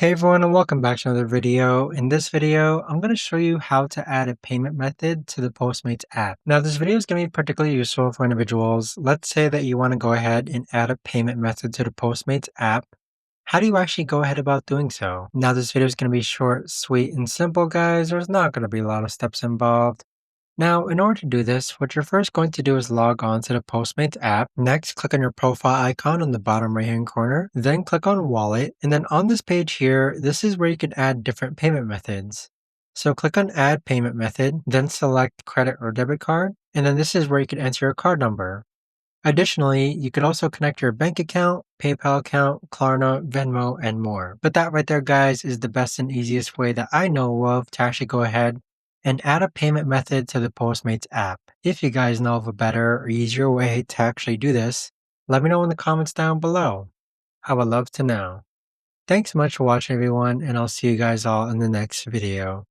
Hey everyone, and welcome back to another video. In this video, I'm going to show you how to add a payment method to the Postmates app. Now, this video is going to be particularly useful for individuals. Let's say that you want to go ahead and add a payment method to the Postmates app. How do you actually go ahead about doing so? Now, this video is going to be short, sweet, and simple, guys. There's not going to be a lot of steps involved. Now, in order to do this, what you're first going to do is log on to the Postmates app. Next, click on your profile icon on the bottom right hand corner. Then click on Wallet. And then on this page here, this is where you can add different payment methods. So click on Add Payment Method, then select Credit or Debit Card. And then this is where you can enter your card number. Additionally, you could also connect your bank account, PayPal account, Klarna, Venmo, and more. But that right there, guys, is the best and easiest way that I know of to actually go ahead and add a payment method to the Postmates app. If you guys know of a better or easier way to actually do this, let me know in the comments down below. I would love to know. Thanks so much for watching, everyone, and I'll see you guys all in the next video.